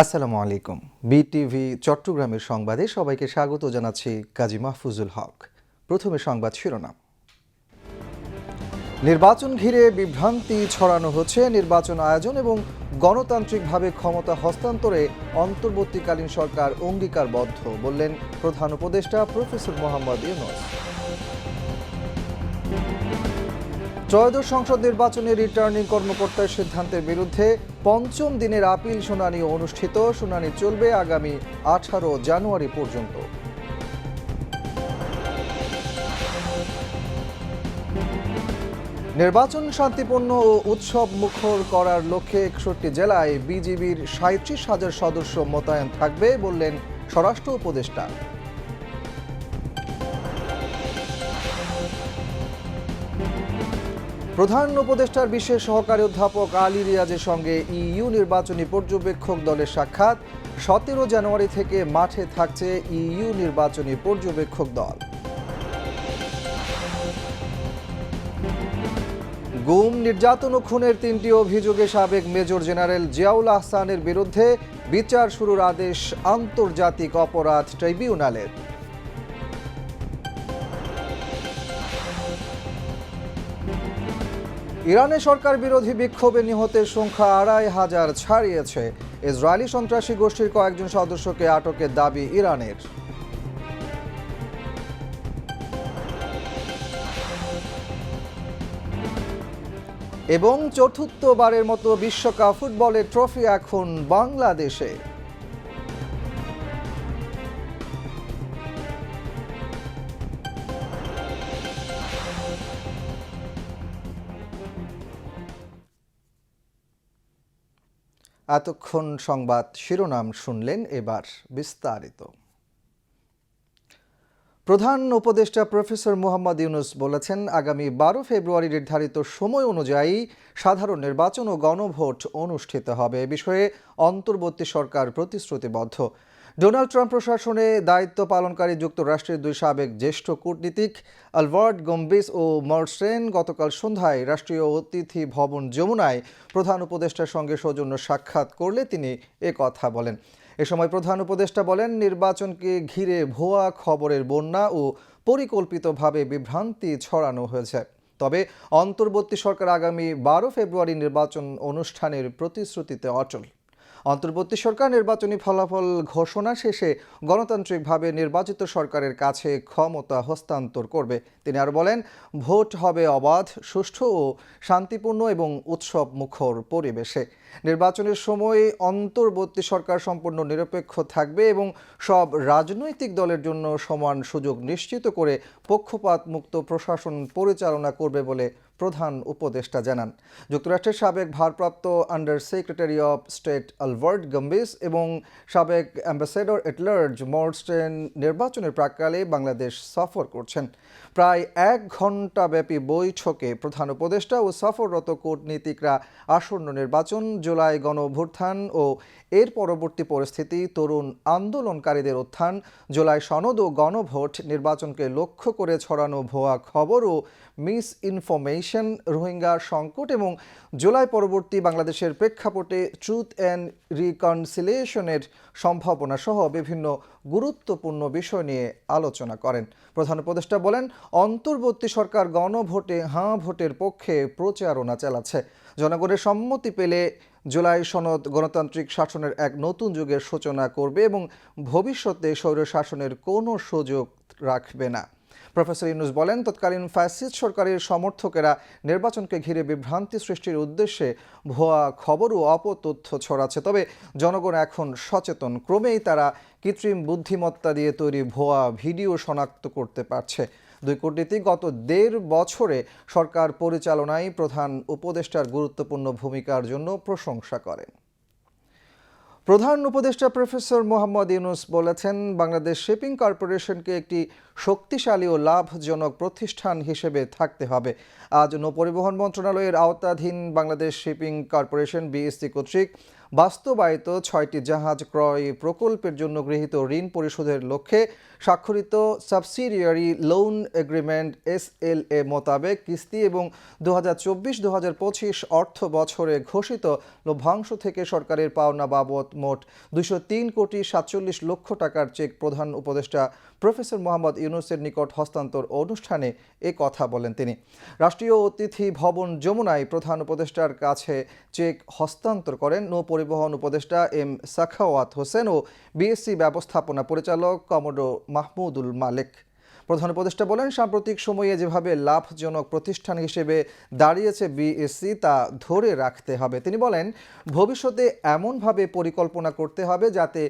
আসসালামু আলাইকুম। বিটিভি চট্টগ্রামের সংবাদে সবাইকে স্বাগত জানাচ্ছি কাজী মাহফুজুল হক। প্রথমে সংবাদ শিরোনাম। নির্বাচন ঘিরে বিভ্রান্তি ছড়ানো হচ্ছে। নির্বাচন আয়োজন এবং গণতান্ত্রিকভাবে ক্ষমতা হস্তান্তরে অন্তর্বর্তীকালীন সরকার অঙ্গীকারবদ্ধ, বললেন প্রধান উপদেষ্টা প্রফেসর মোহাম্মদ ইউনূস। ত্রয়োদশ সংসদ নির্বাচনে রিটার্নিং কর্মকর্তার সিদ্ধান্তের বিরুদ্ধে পঞ্চম দিনের আপিল শুনানি অনুষ্ঠিত। শুনানি চলবে আগামী 18 জানুয়ারি পর্যন্ত। নির্বাচন শান্তিপূর্ণ ও উৎসব মুখর করার লক্ষ্যে 61 জেলায় বিজিবির 37,000 সদস্য মোতায়েন থাকবে, বললেন স্বরাষ্ট্র উপদেষ্টা। প্রধান উপদেষ্টার বিশেষ সহকারী অধ্যাপক আলী রিয়াজের সঙ্গে ইইউ নির্বাচনী পর্যবেক্ষক দলের সাক্ষাৎ। 17 জানুয়ারি থেকে মাঠে থাকছে ইইউ নির্বাচনী পর্যবেক্ষক দল। গুম, নির্যাতন ও খুনের 3টি অভিযোগে সাবেক মেজর জেনারেল জিয়াউল আহসানের বিরুদ্ধে বিচার শুরুর আদেশ আন্তর্জাতিক অপরাধ ট্রাইব্যুনালের। ইরানে সরকার বিরোধী বিক্ষোভে নিহতের সংখ্যা 2,500 ছাড়িয়েছে। ইসরায়েলি সন্ত্রাসী গোষ্ঠীর কয়েকজন সদস্যকে আটকের দাবি ইরানের। এবং চতুর্থবারের মতো বিশ্বকাপ ফুটবলের ট্রফি এখন বাংলাদেশে। এতক্ষণ সংবাদ শিরোনাম শুনলেন, এবার বিস্তারিত। প্রধান উপদেষ্টা প্রফেসর মোহাম্মদ ইউনূস বলেছেন, আগামী 12 ফেব্রুয়ারি নির্ধারিত সময় অনুযায়ী সাধারণ নির্বাচন ও গণভোট অনুষ্ঠিত হবে। এ বিষয়ে অন্তর্বর্তী সরকার প্রতিশ্রুতিবদ্ধ। ডোনাল্ড ট্রাম্প প্রশাসনে দায়িত্ব পালনকারী যুক্তরাষ্ট্রের 2 সাবেক জ্যেষ্ঠ কূটনীতিক আলবার্ট গম্বিস ও মর্সেন গতকাল সন্ধ্যায় রাষ্ট্রীয় অতিথি ভবন যমুনায় প্রধান উপদেষ্টার সঙ্গে সৌজন্য সাক্ষাৎ করলে তিনি কথা বলেন। এ সময় প্রধান উপদেষ্টা বলেন, নির্বাচনকে ঘিরে ভুয়া খবরের বন্যা ও পরিকল্পিতভাবে বিভ্রান্তি ছড়ানো হয়েছে। তবে অন্তর্বর্তী সরকার আগামী 12 ফেব্রুয়ারি নির্বাচন অনুষ্ঠানের প্রতিশ্রুতিতে অটল। অন্তর্বর্তী সরকার নির্বাচনী ফলাফল ঘোষণা শেষে গণতান্ত্রিকভাবে নির্বাচিত সরকারের কাছে ক্ষমতা হস্তান্তর করবে। তিনি আরও বলেন, ভোট হবে অবাধ, সুষ্ঠু ও শান্তিপূর্ণ এবং উৎসব মুখর পরিবেশে। নির্বাচনের সময় অন্তর্বর্তী সরকার সম্পূর্ণ নিরপেক্ষ থাকবে এবং সব রাজনৈতিক দলের জন্য সমান সুযোগ নিশ্চিত করে পক্ষপাতমুক্ত প্রশাসন পরিচালনা করবে বলে প্রধান উপদেষ্টা জানান। যুক্তরাষ্ট্রের সাবেক ভারপ্রাপ্ত under secretary of state Albert গম্বিস এবং সাবেক অ্যাম্বাসেডর এট লার্জ মর্সেন নির্বাচনের প্রাক্কালে বাংলাদেশ সফর করছেন। প্রায় 1 ঘণ্টাব্যাপী বৈঠকে প্রধান উপদেষ্টা ও সফররত কূটনীতিকরা আসন্ন নির্বাচন, জুলাই গণঅভ্যুত্থান ও এর পরবর্তী পরিস্থিতি, তরুণ আন্দোলনকারীদের উত্থান, জুলাই সনদ ও গণভোট, নির্বাচনকে লক্ষ্য করে ছড়ানো ভুয়া খবর ও মিস ইনফরমেশন, রোহিঙ্গা সংকট এবং জুলাই পরবর্তী বাংলাদেশের প্রেক্ষাপটে ট্রুথ অ্যান্ড রিকনসিলিয়েশনের সম্ভাবনা সহ বিভিন্ন গুরুত্বপূর্ণ বিষয় নিয়ে আলোচনা করেন। প্রধান উপদেষ্টা বলেন, অন্তর্বর্তী সরকার গণভোটে হাঁ ভোটের পক্ষে প্রচারণা চালাচ্ছে। জনগণের সম্মতি পেলে জুলাই সনদ গণতান্ত্রিক শাসনের এক নতুন যুগের সূচনা করবে এবং ভবিষ্যতে স্বৈরশাসনের কোনো সুযোগ রাখবে না। প্রফেসর ইউনূস বলেন, তৎকালীন ফ্যাসিস্ট সরকারের সমর্থকেরা নির্বাচনকে ঘিরে বিভ্রান্তি সৃষ্টির উদ্দেশ্যে ভুয়া খবর ও অপতথ্য ছড়াচ্ছে। তবে জনগণ এখন সচেতন। ক্রমেই তারা কৃত্রিম বুদ্ধিমত্তা দিয়ে তৈরি ভুয়া ভিডিও শনাক্ত করতে পারছে। 2 কূটনীতিক গত 1.5 বছরে সরকার পরিচালনায় প্রধান উপদেষ্টার গুরুত্বপূর্ণ ভূমিকার জন্য প্রশংসা করেন। প্রধান উপদেষ্টা প্রফেসর মোহাম্মদ ইউনূস বলেছেন, বাংলাদেশ শিপিং কর্পোরেশনকে একটি শক্তিশালী ও লাভজনক প্রতিষ্ঠান হিসেবে থাকতে হবে। আজ নৌপরিবহন মন্ত্রণালয়ের আওতাধীন বাংলাদেশ শিপিং কর্পোরেশন বিএসসি কর্তৃক বাস্তবায়িত ৬টি জাহাজ ক্রয় প্রকল্পের জন্য গৃহীত ঋণ পরিশোধের লক্ষ্যে স্বাক্ষরিত সাবসিডিয়ারি লোন এগ্রিমেন্ট SLA মোতাবেক কিস্তি এবং 2024-2025 অর্থ বছরে ঘোষিত লভ্যাংশ থেকে সরকারের পাওনা বাবদ মোট 203,47 লক্ষ টাকার চেক প্রধান উপদেষ্টা প্রফেসর মোহাম্মদ ইউনূসের নিকট হস্তান্তর অনুষ্ঠানে এ কথা বলেন তিনি। রাষ্ট্রীয় অতিথি ভবন যমুনায় প্রধান উপদেষ্টার কাছে চেক হস্তান্তর করেন নৌ পরিবহন উপদেষ্টা এম সাখাওয়াত হোসেন ও বিএসসি ব্যবস্থাপনা পরিচালক কমোডো মাহমুদুল মালেক। প্রধান উপদেষ্টা বলেন, সাম্প্রতিক সময়ে যেভাবে লাভজনক প্রতিষ্ঠান হিসেবে দাঁড়িয়েছে বিএসসি তা ধরে রাখতে হবে। তিনি বলেন, ভবিষ্যতে এমনভাবে পরিকল্পনা করতে হবে যাতে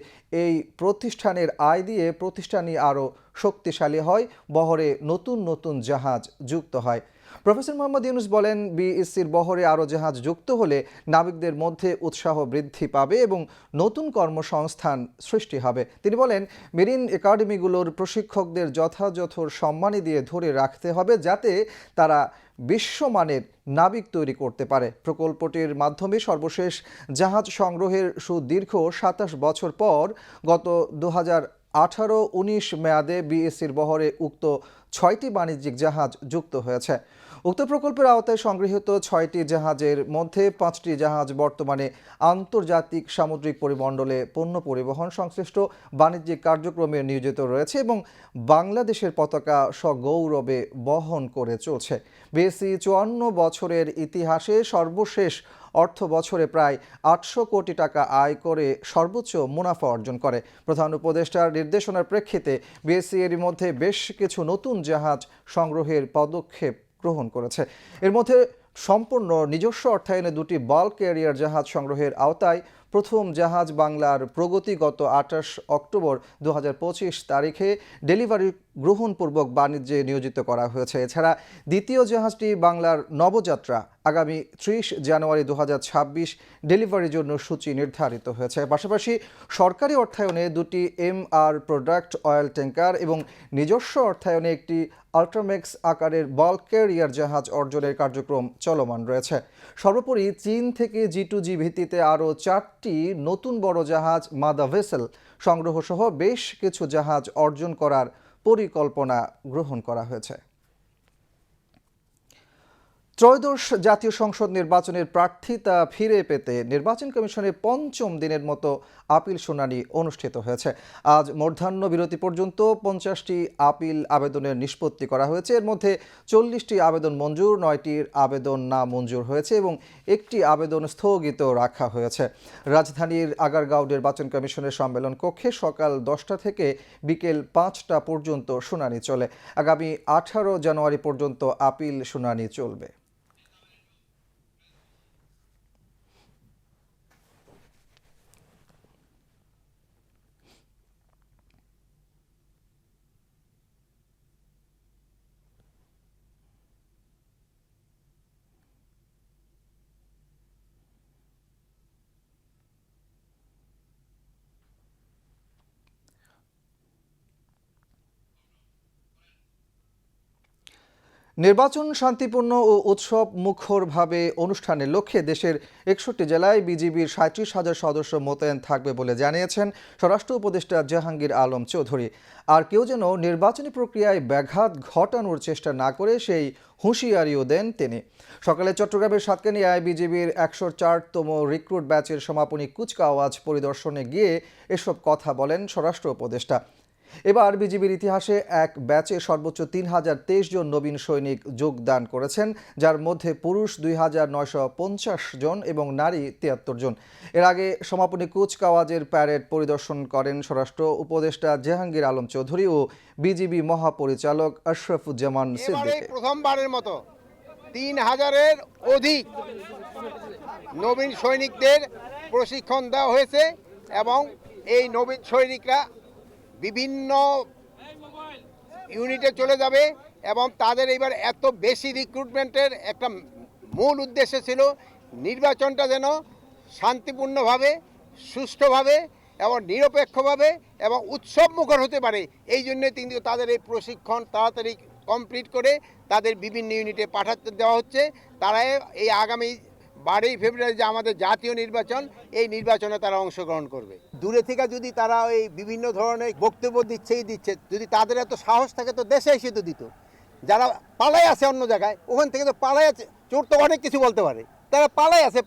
এই প্রতিষ্ঠানের আয় দিয়ে প্রতিষ্ঠানই আরও শক্তিশালী হয়, বহরে নতুন নতুন জাহাজ যুক্ত হয়। প্রফেসর মোহাম্মদ ইউনূস বলেন, বিএসসির বহরে আরও জাহাজ যুক্ত হলে নাবিকদের মধ্যে উৎসাহ বৃদ্ধি পাবে এবং নতুন কর্মসংস্থান সৃষ্টি হবে। তিনি বলেন, মেরিন একাডেমিগুলোর প্রশিক্ষকদের যথাযথ সম্মানী দিয়ে ধরে রাখতে হবে যাতে তারা বিশ্বমানের নাবিক তৈরি করতে পারে। প্রকল্পটির মাধ্যমে সর্বশেষ জাহাজ সংগ্রহের সুদীর্ঘ ২৭ বছর পর গত 2018-19 মেয়াদে বিএসসির বহরে উক্ত ৬টি বাণিজ্যিক জাহাজ যুক্ত হয়েছে। উক্ত প্রকল্পের আওতায় সংগৃহীত ৬টি জাহাজের মধ্যে 5টি জাহাজ বর্তমানে আন্তর্জাতিক সামুদ্রিক পরিমণ্ডলে পণ্য পরিবহন সংশ্লিষ্ট বাণিজ্যিক কার্যক্রমে নিয়োজিত রয়েছে এবং বাংলাদেশের পতাকা সগৌরবে বহন করে চলছে। বিএসসি 54 বছরের ইতিহাসে সর্বশেষ অর্থ বছরে প্রায় 800 কোটি টাকা আয় করে সর্বোচ্চ মুনাফা অর্জন করে। প্রধান উপদেষ্টার নির্দেশনার প্রেক্ষিতে বিএসসি এরই মধ্যে বেশ কিছু নতুন জাহাজ সংগ্রহের পদক্ষেপ গ্রহণ করেছে। এর মধ্যে সম্পূর্ণ নিজস্ব অর্থায়নে 2টি বাল্ক ক্যারিয়ার জাহাজ সংগ্রহের আওতায় প্রথম জাহাজ বাংলার প্রগতি গত 28 অক্টোবর 2025 তারিখে ডেলিভারি গ্রহণপূর্বক বাণিজ্যে নিয়োজিত করা হয়েছে। এছাড়া দ্বিতীয় জাহাজটি বাংলার নবযাত্রা আগামী 30 জানুয়ারি 2026 ডেলিভারির জন্য সূচি নির্ধারিত হয়েছে। পাশাপাশি সরকারি অর্থায়নে 2টি MR প্রোডাক্ট অয়েল ট্যাঙ্কার এবং নিজস্ব অর্থায়নে একটি আল্ট্রাম্যাক্স আকারের বাল্ক ক্যারিয়ার জাহাজ অর্জনের কার্যক্রম চলমান রয়েছে। সর্বোপরি চীন থেকে G2G ভিত্তিতে আরও 4টি নতুন বড় জাহাজ মাদা ভেসেল সংগ্রহ সহ বেশ কিছু জাহাজ অর্জন করার পরিকল্পনা গ্রহণ করা হয়েছে। ত্রয়োদশ জাতীয় সংসদ নির্বাচনের প্রার্থিতা ফিরে পেতে নির্বাচন কমিশনের 5ম দিনের মতো আপিল শুনানি অনুষ্ঠিত হয়েছে। আজ মধ্যাহ্ন বিরতি পর্যন্ত 50টি আপিল আবেদনের নিষ্পত্তি করা হয়েছে। এর মধ্যে 40টি আবেদন মঞ্জুর, 9টির আবেদন না মঞ্জুর হয়েছে এবং একটি আবেদন স্থগিত রাখা হয়েছে। রাজধানীর আগারগাঁও নির্বাচন কমিশনের সম্মেলন কক্ষে সকাল 10টা থেকে বিকেল 5টা পর্যন্ত শুনানি চলে। আগামী 18 জানুয়ারি পর্যন্ত আপিল শুনানি চলবে। নির্বাচন শান্তিপূর্ণ ও উৎসব মুখরভাবে অনুষ্ঠানের লক্ষ্যে দেশের 61 জেলায় বিজিবির 37,000 সদস্য মোতায়েন থাকবে বলে জানিয়েছেন স্বরাষ্ট্র উপদেষ্টা জাহাঙ্গীর আলম চৌধুরী। আর কেউ যেন নির্বাচনী প্রক্রিয়ায় ব্যাঘাত ঘটানোর চেষ্টা না করে সেই হুঁশিয়ারিও দেন তিনি। সকালে চট্টগ্রামের সাতকানিয়ায় বিজিবির 104তম রিক্রুট ব্যাচের সমাপনী কুচকাওয়াজ পরিদর্শনে গিয়ে এসব কথা বলেন স্বরাষ্ট্র উপদেষ্টা। এবার বিজিবির ইতিহাসে এক ব্যাচে সর্বোচ্চ 3023 জন নবীন সৈনিক যোগদান করেছেন, যার মধ্যে পুরুষ 2950 জন এবং নারী 73 জন। এর আগে সমাপনী কুচকাওয়াজের প্যারেড পরিদর্শন করেন স্বরাষ্ট্র উপদেষ্টা জাহাঙ্গীর আলম চৌধুরী ও বিজিবি মহাপরিচালক আশরাফুজ্জামান সিদ্দিকী। প্রথমবারের মতো 3000-এর অধিক নবীন সৈনিকদের প্রশিক্ষণ দেওয়া হয়েছে এবং এই নবীন সৈনিকরা বিভিন্ন ইউনিটে চলে যাবে এবং তাদের এবার এত বেশি রিক্রুটমেন্টের একটা মূল উদ্দেশ্য ছিল নির্বাচনটা যেন শান্তিপূর্ণভাবে, সুষ্ঠুভাবে এবং নিরপেক্ষভাবে এবং উৎসবমুখর হতে পারে। এই জন্যই কিন্তু তাদের এই প্রশিক্ষণ তাড়াতাড়ি কমপ্লিট করে তাদের বিভিন্ন ইউনিটে পাঠাতে দেওয়া হচ্ছে। তারা এই আগামী 12ই ফেব্রুয়ারি যে আমাদের জাতীয় নির্বাচন, এই নির্বাচনে তারা অংশগ্রহণ করবে। দূরে থেকে যদি তারা ওই বিভিন্ন ধরনের বক্তব্য দিচ্ছে, যদি তাদের এত সাহস থাকে তো দেশে এসে তো দিত। যারা পালাই আছে অন্য জায়গায়, ওখান থেকে তো পালাই আছে, চোর তো অনেক কিছু বলতে পারে, তারা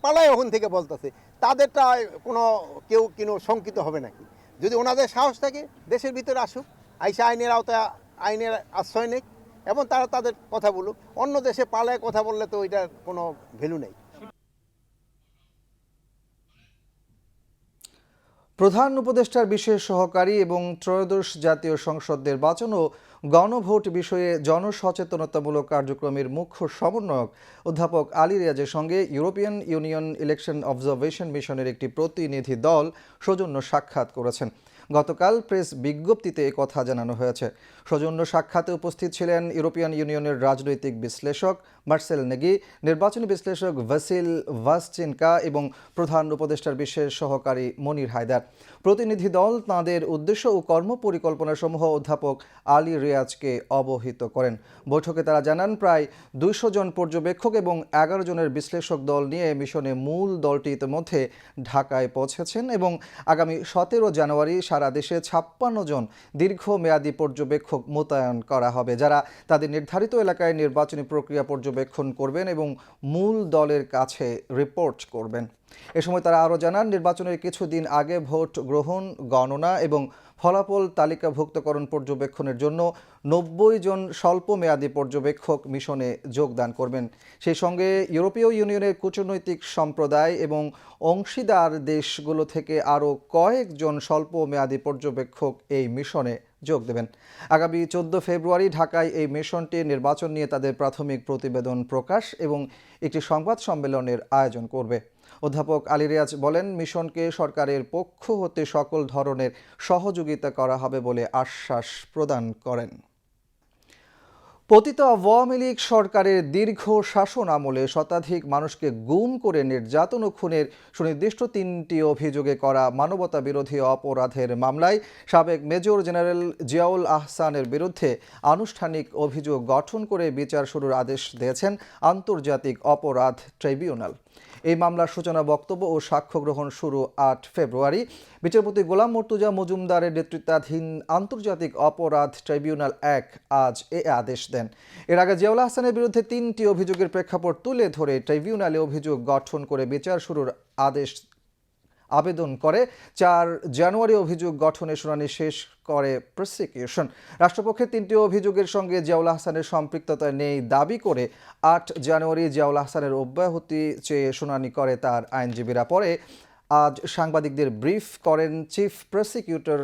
পালাই ওখান থেকে বলতেছে, তাদেরটা কেউ শঙ্কিত হবে নাকি? যদি ওনাদের সাহস থাকে দেশের ভিতরে আসুক, আইসা আইনের আওতায় আইনের আশ্রয় নেই এবং তারা তাদের কথা বলুক। অন্য দেশে পালায় কথা বললে তো ওইটার কোনো ভ্যালু নেই। প্রধান উপদেষ্টার বিশেষ সহকারী এবং ত্রয়োদশ জাতীয় সংসদ নির্বাচন ও গণভোট বিষয়ে জনসচেতনতামূলক কার্যক্রমের মুখ্য সমন্বয়ক অধ্যাপক আলী রিয়াজের সঙ্গে ইউরোপিয়ান ইউনিয়ন ইলেকশন অবজারভেশন মিশনের একটি প্রতিনিধি দল সৌজন্য সাক্ষাৎ করেছেন। গতকাল প্রেস বিজ্ঞপ্তিতে কথা জানানো হয়েছে। সৌজন্য সাক্ষাতে উপস্থিত ছিলেন ইউরোপিয়ান ইউনিয়নের রাজনৈতিক বিশ্লেষক মার্সেল নেগি, নির্বাচনী বিশ্লেষক ভাসিল ভাসচিনকা এবং প্রধান উপদেষ্টার বিশেষ সহকারী মনির হায়দার। প্রতিনিধি দল তাঁদের উদ্দেশ্য ও কর্মপরিকল্পনাসমূহ অধ্যাপক আলী রিয়াজকে অবহিত করেন। বৈঠকে তারা জানান, প্রায় 200 জন পর্যবেক্ষক এবং 11 জনের বিশ্লেষক দল নিয়ে মিশনে মূল দলটি ইতিমধ্যে ঢাকায় পৌঁছেছেন এবং আগামী 17 জানুয়ারি সারা দেশে 56 জন দীর্ঘমেয়াদী পর্যবেক্ষক মোতায়েন করা হবে, যারা তাদের নির্ধারিত এলাকায় নির্বাচনী প্রক্রিয়া পর্যবেক্ষণ করবেন এবং মূল দলের কাছে রিপোর্ট করবেন। এ সময় তারা আরও জানান, নির্বাচনের কিছুদিন আগে ভোট গ্রহণ, গণনা এবং ফলাফল তালিকাভুক্তকরণ পর্যবেক্ষণের জন্য 90 জন স্বল্পমেয়াদী পর্যবেক্ষক মিশনে যোগদান করবেন। সেই সঙ্গে ইউরোপীয় ইউনিয়নের কূটনৈতিক সম্প্রদায় এবং অংশীদার দেশগুলো থেকে আরও কয়েকজন স্বল্পমেয়াদী পর্যবেক্ষক এই মিশনে যোগ দেবেন। আগামী 14 ফেব্রুয়ারি ঢাকায় এই মিশনটি নির্বাচন নিয়ে তাদের প্রাথমিক প্রতিবেদন প্রকাশ এবং একটি সংবাদ সম্মেলনের আয়োজন করবে। অধ্যাপক আলী রিয়াজ বলেন, মিশনকে সরকারের পক্ষ হতে সকল ধরনের সহযোগিতা করা হবে বলে আশ্বাস প্রদান করেন। পতিত আওয়ামী লীগ সরকারের দীর্ঘ শাসন আমলে শতাধিক মানুষকে গুম করে নির্যাতন ও খুনের সুনির্দিষ্ট 3টি অভিযোগে করা মানবতা বিরোধী অপরাধের মামলায় সাবেক মেজর জেনারেল জিয়াউল আহসানের বিরুদ্ধে আনুষ্ঠানিক অভিযোগ গঠন করে বিচার শুরুর আদেশ দিয়েছেন আন্তর্জাতিক অপরাধ ট্রাইব্যুনাল। এই মামলার সূচনা বক্তব্য ও সাক্ষ্য গ্রহণ শুরু 8 ফেব্রুয়ারি। বিচারপতি গোলাম মর্তুজা মজুমদারের নেতৃত্বাধীন আন্তর্জাতিক অপরাধ ট্রাইব্যুনাল 1 আজ এ আদেশ দেন। এর আগে জিয়াউল আহসানের বিরুদ্ধে 3টি অভিযোগের প্রেক্ষাপট তুলে ধরে ট্রাইব্যুনালে অভিযোগ গঠন করে বিচার শুরুর আবেদন করে। 4 জানুয়ারি অভিযোগ গঠনের শুনানি শেষ করে প্রসিকিউশন। রাষ্ট্রপক্ষের 3টি অভিযোগের সঙ্গে জিয়াউল আহসানের সম্পৃক্ততা নেই দাবি করে 8 জানুয়ারি জিয়াউল আহসানের অব্যাহতি চেয়ে শুনানি করে তার আইনজীবীরা। পরে আজ সাংবাদিকদের ব্রিফ করেন চিফ প্রসিকিউটর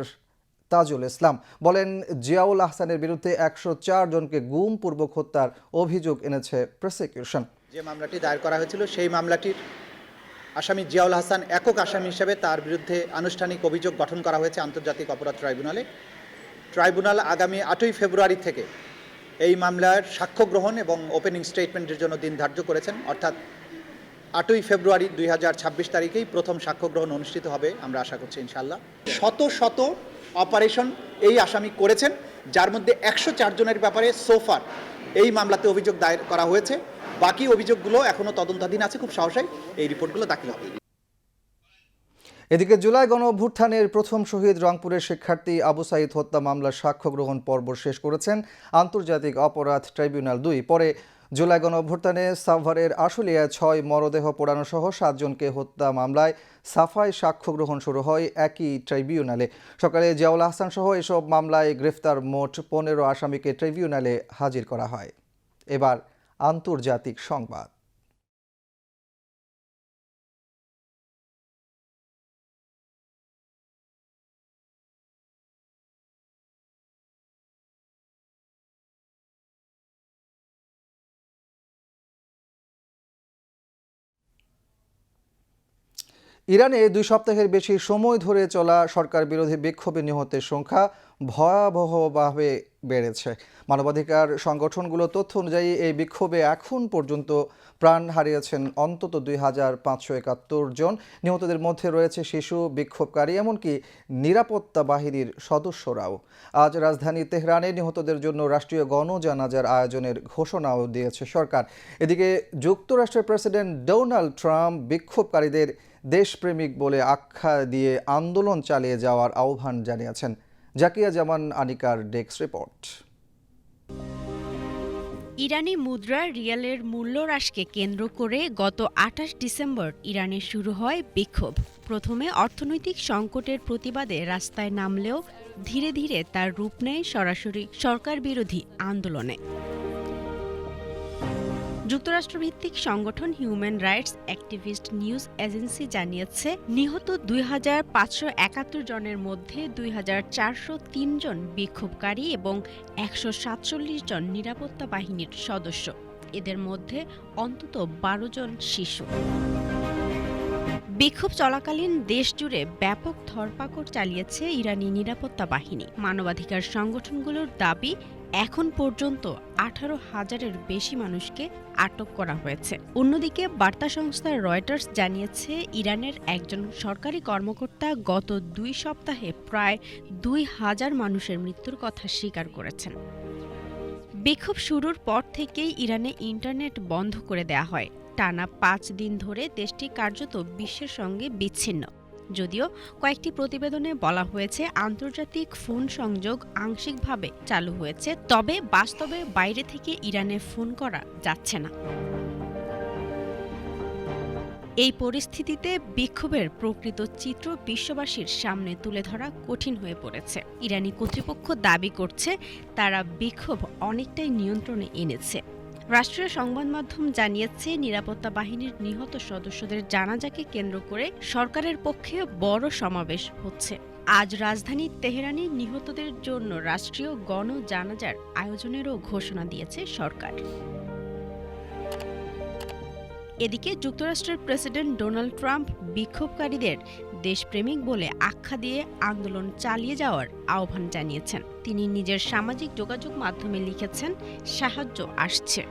তাজুল ইসলাম। বলেন, জিয়াউল আহসানের বিরুদ্ধে 104 জনকে গুমপূর্বক হত্যার অভিযোগ এনেছে প্রসিকিউশন। যে মামলাটি দায়ের করা হয়েছিল সেই মামলাটির আসামি জিয়াউল আহসান একক আসামি হিসেবে তার বিরুদ্ধে আনুষ্ঠানিক অভিযোগ গঠন করা হয়েছে আন্তর্জাতিক অপরাধ ট্রাইব্যুনালে। ট্রাইব্যুনাল আগামী 8ই ফেব্রুয়ারি থেকে এই মামলার সাক্ষ্য গ্রহণ এবং ওপেনিং স্টেটমেন্টের জন্য দিন ধার্য করেছেন, অর্থাৎ 8ই ফেব্রুয়ারি 2026 তারিখেই প্রথম সাক্ষ্য গ্রহণ অনুষ্ঠিত হবে আমরা আশা করছি ইনশাআল্লাহ। শত অপারেশন এই আসামি করেছেন, যার মধ্যে 104 জনের ব্যাপারে সোফার এই মামলাতে অভিযোগ দায়ের করা হয়েছে। বাকি অভিযোগগুলো এখনো তদন্তাধীন আছে, খুব সহসাই এই রিপোর্টগুলো দাখিল হবে। এদিকে জুলাই গণঅভ্যুত্থানের প্রথম শহীদ রংপুরের শিক্ষার্থী আবু সাঈদ হত্যা মামলার সাক্ষ্য গ্রহণ পর্ব শেষ করেছেন আন্তর্জাতিক অপরাধ ট্রাইব্যুনাল 2। পরে জুলাই গণঅভ্যুত্থানে সাভারের আশুলিয়ায় 6 মরদেহ পোড়ানো সহ 7 জনকে হত্যা মামলায় সাফাই সাক্ষ্য গ্রহণ শুরু হয় একই ট্রাইব্যুনালে। সকালে জিয়াউল আহসান সহ এসব মামলায় গ্রেফতার মোট 15 আসামিকে ট্রাইব্যুনালে হাজির করা হয়। এবার আন্তর্জাতিক সংবাদ। ইরানে 2 সপ্তাহের বেশি সময় ধরে চলা সরকার বিরোধী বিক্ষোভে নিহতের সংখ্যা ভয়াবহভাবে বেড়েছে। মানবাধিকার সংগঠনগুলো তথ্য অনুযায়ী এই বিক্ষোভে এখন পর্যন্ত প্রাণ হারিয়েছেন অন্তত 2,571 জন। নিহতদের মধ্যে রয়েছে শিশু, বিক্ষোভকারী, এমনকি নিরাপত্তা বাহিনীর সদস্যরাও। আজ রাজধানী তেহরানে নিহতদের জন্য রাষ্ট্রীয় গণজানাজার আয়োজনের ঘোষণাও দিয়েছে সরকার। এদিকে যুক্তরাষ্ট্রের প্রেসিডেন্ট ডোনাল্ড ট্রাম্প বিক্ষোভকারীদের দেশপ্রেমিক বলে আখ্যা দিয়ে আন্দোলন চালিয়ে যাওয়ার আহ্বান জানিয়েছেন। জাকিয়া জামান আনিকার ডেস্ক রিপোর্ট। ইরানি মুদ্রা রিয়ালের মূল্য হ্রাসকে কেন্দ্র করে গত 28 ডিসেম্বর ইরানে শুরু হয় বিক্ষোভ। প্রথমে অর্থনৈতিক সংকটের প্রতিবাদে রাস্তায় নামলেও ধীরে ধীরে তার রূপ নেয় সরাসরি সরকার বিরোধী আন্দোলনে। যুক্তরাষ্ট্রভিত্তিক সংগঠন human rights activist news agency জানিয়েছে, নিহত 2,571 জনের মধ্যে 2,403 জন বিক্ষোভকারী এবং 147 জন নিরাপত্তা বাহিনীর সদস্য। এদের মধ্যে অন্তত 12 জন শিশু। বিক্ষোভ চলাকালীন দেশজুড়ে ব্যাপক ধরপাকড় চালিয়েছে ইরানি নিরাপত্তা বাহিনী। মানবাধিকার সংগঠনগুলোর দাবি, এখন পর্যন্ত 18,000-এর বেশি মানুষকে আটক করা হয়েছে। অন্যদিকে বার্তা সংস্থা রয়টার্স জানিয়েছে, ইরানের একজন সরকারি কর্মকর্তা গত 2 সপ্তাহে প্রায় 2,000 মানুষের মৃত্যুর কথা স্বীকার করেছেন। বিক্ষোভ শুরুর পর থেকেই ইরানে ইন্টারনেট বন্ধ করে দেয়া হয়। টানা 5 দিন ধরে দেশটি কার্যত বিশ্বের সঙ্গে বিচ্ছিন্ন। যদিও কয়েকটি প্রতিবেদনে বলা হয়েছে আন্তর্জাতিক ফোন সংযোগ আংশিকভাবে চালু হয়েছে, তবে বাস্তবে বাইরে থেকে ইরানে ফোন করা যাচ্ছে না। এই পরিস্থিতিতে বিক্ষোভের প্রকৃত চিত্র বিশ্ববাসীর সামনে তুলে ধরা কঠিন হয়ে পড়েছে। ইরানি কর্তৃপক্ষ দাবি করছে তারা বিক্ষোভ অনেকটাই নিয়ন্ত্রণে এনেছে। রাষ্ট্রীয় সংবাদ মাধ্যম জানিয়েছে, নিরাপত্তা বাহিনীর নিহত সদস্যদের জানাজাকে কেন্দ্র করে সরকারের পক্ষে বড় সমাবেশ হচ্ছে। আজ রাজধানী তেহরানে নিহতদের জন্য রাষ্ট্রীয় গণজানাজার আয়োজনেরও ঘোষণা দিয়েছে সরকার। এদিকে যুক্তরাষ্ট্রের প্রেসিডেন্ট ডোনাল্ড ট্রাম্প বিক্ষোভকারীদের দেশপ্রেমিক বলে আখ্যা দিয়ে আন্দোলন চালিয়ে যাওয়ার আহ্বান জানিয়েছেন। তিনি নিজের সামাজিক যোগাযোগ মাধ্যমে লিখেছেন, সাহায্য আসছে।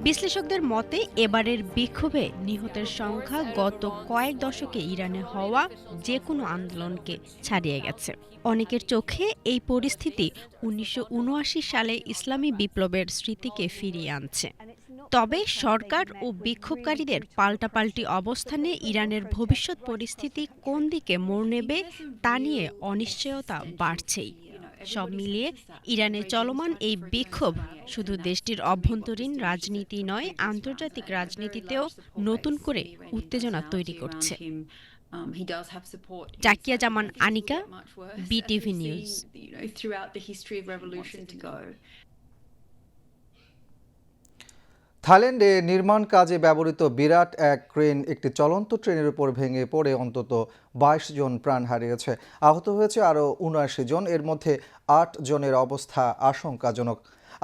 বিশ্লেষকদের মতে, এবারের বিক্ষোভে নিহতের সংখ্যা গত কয়েক দশকে ইরানে হওয়া যে কোনো আন্দোলনকে ছাড়িয়ে গেছে। অনেকের চোখে এই পরিস্থিতি 1979 সালে ইসলামী বিপ্লবের স্মৃতিকে ফিরিয়ে আনছে। তবে সরকার ও বিক্ষোভকারীদের পাল্টাপাল্টি অবস্থানে ইরানের ভবিষ্যৎ পরিস্থিতি কোন দিকে মোড় নেবে তা নিয়ে অনিশ্চয়তা বাড়ছেই। সব মিলিয়ে ইরানে চলমান এই বিক্ষোভ শুধু দেশটির অভ্যন্তরীণ রাজনীতি নয়, আন্তর্জাতিক রাজনীতিতেও নতুন করে উত্তেজনা তৈরি করছে। জাকিয়া জামান আনিকা, বিটিভি নিউজ। থাইল্যান্ডে নির্মাণ কাজে ব্যবহৃত বিরাট এক ক্রেন একটি চলন্ত ট্রেনের উপর ভেঙে পড়ে অন্তত 22 জন প্রাণ হারিয়েছে। আহত হয়েছে আরও 79 জন, এর মধ্যে 8 জনের অবস্থা আশঙ্কাজনক।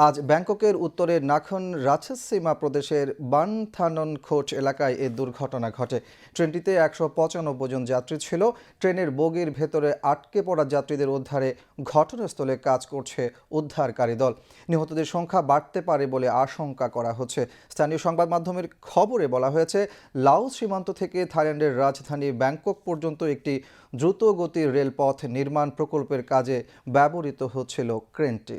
আজ ব্যাংককের উত্তরে নাখন রাজসীমা প্রদেশের বানথাননখোট এলাকায় এই দুর্ঘটনা ঘটে। ট্রেনটিতে 195 জন যাত্রী ছিল। ট্রেনের বগির ভেতরে আটকে পড়া যাত্রীদের উদ্ধারে ঘটনাস্থলে কাজ করছে উদ্ধারকারী দল। নিহতদের সংখ্যা বাড়তে পারে বলে আশঙ্কা করা হচ্ছে। স্থানীয় সংবাদ মাধ্যমের খবরে বলা হয়েছে, লাওস সীমান্ত থেকে থাইল্যান্ডের রাজধানী ব্যাংকক পর্যন্ত একটি দ্রুতগতির রেলপথ নির্মাণ প্রকল্পের কাজে ব্যবহৃত হচ্ছিল ক্রেনটি।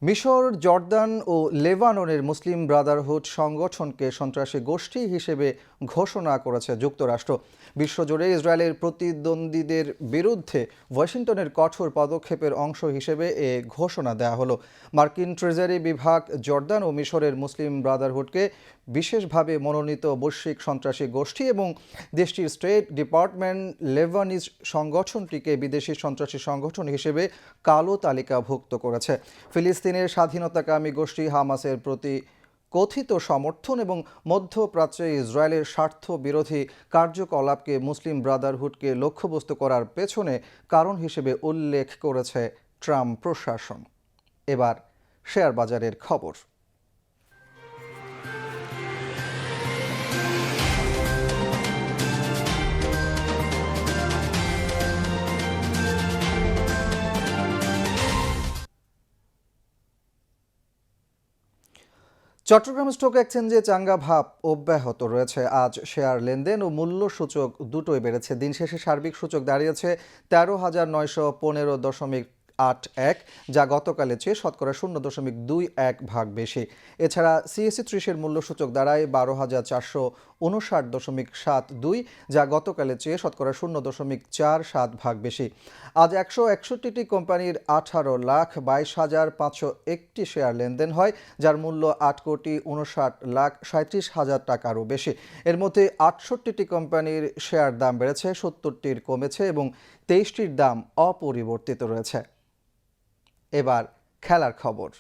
মিশর, জর্দান ও লেবাননের মুসলিম ব্রাদারহুড সংগঠনকে সন্ত্রাসী গোষ্ঠী হিসেবে ঘোষণা করেছে যুক্তরাষ্ট্র। বিশ্বজুড়ে ইসরায়েলের প্রতিদ্বন্দ্বীদের বিরুদ্ধে ওয়াশিংটনের কঠোর পদক্ষেপের অংশ হিসেবে এ ঘোষণা দেওয়া হলো। মার্কিন ট্রেজারি বিভাগ জর্দান ও মিশরের মুসলিম ব্রাদারহুডকে বিশেষভাবে মনোনীত বৈশ্বিক সন্ত্রাসী গোষ্ঠী এবং দেশটির স্টেট ডিপার্টমেন্ট লেবানিজ সংগঠনটিকে বিদেশি সন্ত্রাসী সংগঠন হিসেবে কালো তালিকাভুক্ত করেছে। ফিলিস্তিনের স্বাধীনতাকামী গোষ্ঠী হামাসের প্রতি কথিত সমর্থন এবং মধ্যপ্রাচ্যে ইসরায়েলের স্বার্থ বিরোধী কার্যকলাপকে মুসলিম ব্রাদারহুডকে লক্ষ্যবস্তু করার পেছনে কারণ হিসেবে উল্লেখ করেছে ট্রাম্প প্রশাসন। এবার শেয়ার বাজারের খবর। চট্টগ্রাম স্টক এক্সচেঞ্জে চাঙ্গা ভাব অব্যাহত রয়েছে। আজ শেয়ার লেনদেন ও মূল্য সূচক দুটোই বেড়েছে। দিন শেষে সার্বিক সূচক দাঁড়িয়েছে ১৩,৯১৫.৮১, যা গতকালের চেয়ে শতকরা 0.21 বেশি। এছাড়া সিএসসি ৩০-এর মূল্য সূচক দাঁড়ায় ১২,৪৫৯.৭২, যা গতকালের চেয়ে শতকরা 0.47 বেশি। আজ ১৬১টি কোম্পানির ১৮,২২,৫০১টি শেয়ার লেনদেন হয়, যার মূল্য ৮,৫৯,৩৭,০০০ টাকারও বেশি। এর মধ্যে ৬৮টি কোম্পানির শেয়ার দাম বেড়েছে, ৭০টির কমেছে এবং ২৩টির দাম অপরিবর্তিত রয়েছে। এবার খেলার খবর।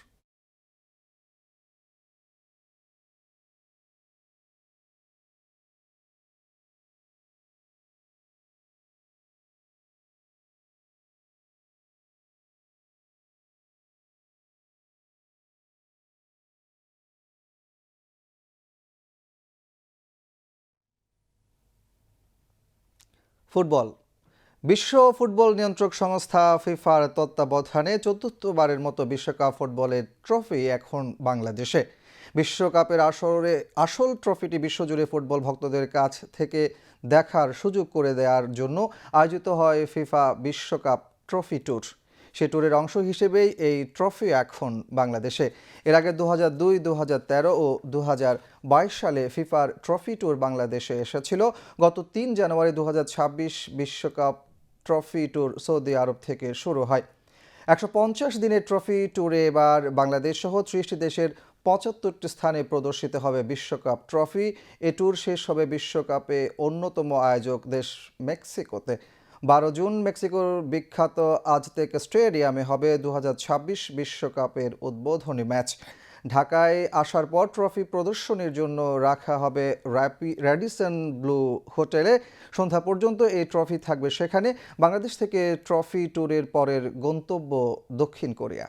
ফুটবল। বিশ্ব ফুটবল নিয়ন্ত্রক সংস্থা ফিফার তত্ত্বাবধানে চতুর্থবারের মতো বিশ্বকাপ ফুটবলের ট্রফি এখন বাংলাদেশে। বিশ্বকাপের আসল ট্রফিটি বিশ্বজুড়ে ফুটবল ভক্তদের কাছ থেকে দেখার সুযোগ করে দেওয়ার জন্য আয়োজিত হয় ফিফা বিশ্বকাপ ট্রফি ট্যুর। সে ট্যুরের অংশ হিসেবেই এই ট্রফি এখন বাংলাদেশে। এর আগে ২০০২, ২০১৩ ও ২০২২ সালে ফিফার ট্রফি ট্যুর বাংলাদেশে এসেছিল। গত ৩ জানুয়ারি ২০২৬ বিশ্বকাপ ট্রফি ট্যুর সৌদি আরব থেকে শুরু হয়। ১৫০ দিনের ট্রফি ট্যুরে এবার বাংলাদেশ সহ ৩০টি দেশের ৭৫টি স্থানে প্রদর্শিত হবে বিশ্বকাপ ট্রফি। এ ট্যুর শেষ হবে বিশ্বকাপে অন্যতম আয়োজক দেশ মেক্সিকোতে। ১২ জুন মেক্সিকোর বিখ্যাত আজতেক স্টেডিয়ামে হবে ২০২৬ বিশ্বকাপের উদ্বোধনী ম্যাচ। ঢাকায় আসার পর ট্রফি প্রদর্শনীর জন্য রাখা হবে র্যাডিসন ব্লু হোটেলে। সন্ধ্যা পর্যন্ত এই ট্রফি থাকবে সেখানে। বাংলাদেশ থেকে ট্রফি ট্যুরের পরের গন্তব্য দক্ষিণ কোরিয়া।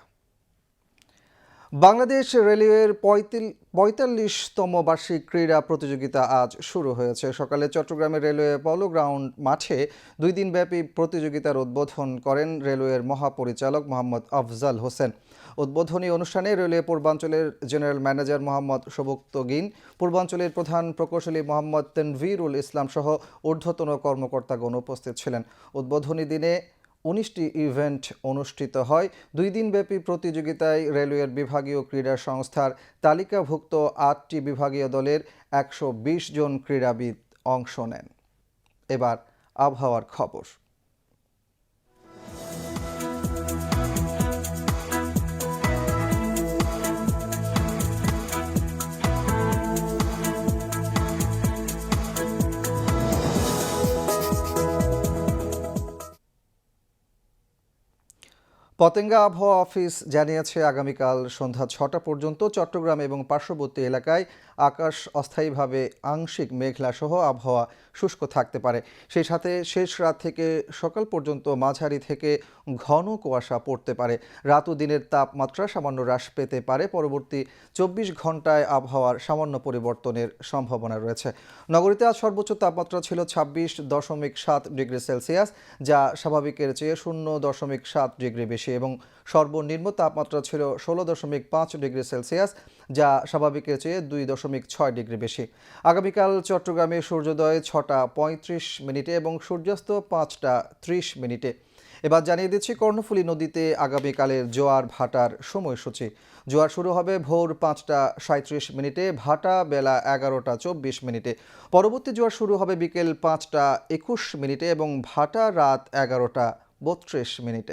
বাংলাদেশ রেলওয়ের ৪৫তম বার্ষিক ক্রীড়া প্রতিযোগিতা আজ শুরু হয়েছে। সকালে চট্টগ্রামের রেলওয়ে পলো গ্রাউন্ড মাঠে ২ দিনব্যাপী প্রতিযোগিতার উদ্বোধন করেন রেলওয়ের মহাপরিচালক মোহাম্মদ আফজাল হোসেন। উদ্বোধনী অনুষ্ঠানে রেলওয়ে পূর্বাঞ্চলের জেনারেল ম্যানেজার মোহাম্মদ শোভক্তগিন, পূর্বাঞ্চলের প্রধান প্রকৌশলী মোহাম্মদ তানভীরুল ইসলাম সহ ঊর্ধ্বতন কর্মকর্তাগণ উপস্থিত ছিলেন। উদ্বোধনী দিনে ১৯টি ইভেন্ট অনুষ্ঠিত হয়। ২ দিনব্যাপী প্রতিযোগিতায় রেলওয়ের বিভাগীয় ক্রীড়া সংস্থার তালিকাভুক্ত ৮টি বিভাগীয় দলের ১২০ জন ক্রীড়াবিদ অংশ নেন। এবার আবহাওয়ার খবর। পতেঙ্গা আবহাওয়া অফিস জানিয়েছে, আগামীকাল সন্ধ্যা ৬টা পর্যন্ত চট্টগ্রাম এবং পার্শ্ববর্তী এলাকায় আকাশ অস্থায়ীভাবে আংশিক মেঘলা সহ আবহাওয়া শুষ্ক থাকতে পারে। সেই সাথে শেষ রাত থেকে সকাল পর্যন্ত মাঝারি থেকে ঘন কুয়াশা পড়তে পারে। রাত ও দিনের তাপমাত্রা সামান্য হ্রাস পেতে পারে। পরবর্তী ২৪ ঘন্টায় আবহাওয়ার সামান্য পরিবর্তনের সম্ভাবনা রয়েছে। নগরীতে আজ সর্বোচ্চ তাপমাত্রা ছিল ২৬.৭ ডিগ্রি সেলসিয়াস, যা স্বাভাবিকের চেয়ে ০.৭ ডিগ্রি বেশি, এবং সর্বনিম্ন তাপমাত্রা ছিল ১৬.৫ ডিগ্রি সেলসিয়াস, যা স্বাভাবিকের চেয়ে ২.৬ ডিগ্রি বেশি। আগামীকাল চট্টগ্রামে সূর্যোদয় ৬টা৩৫ এবং সূর্যাস্ত ৫টা৩০। এবার জানিয়ে দিচ্ছি কর্ণফুলী নদীতে আগামীকালের জোয়ার ভাটার সময়সূচি। জোয়ার শুরু হবে ভোর ৫টা৩৭, ভাটা বেলা ১১টা২৪। পরবর্তী জোয়ার শুরু হবে বিকেল ৫টা২১ এবং ভাটা রাত ১১টা৩২।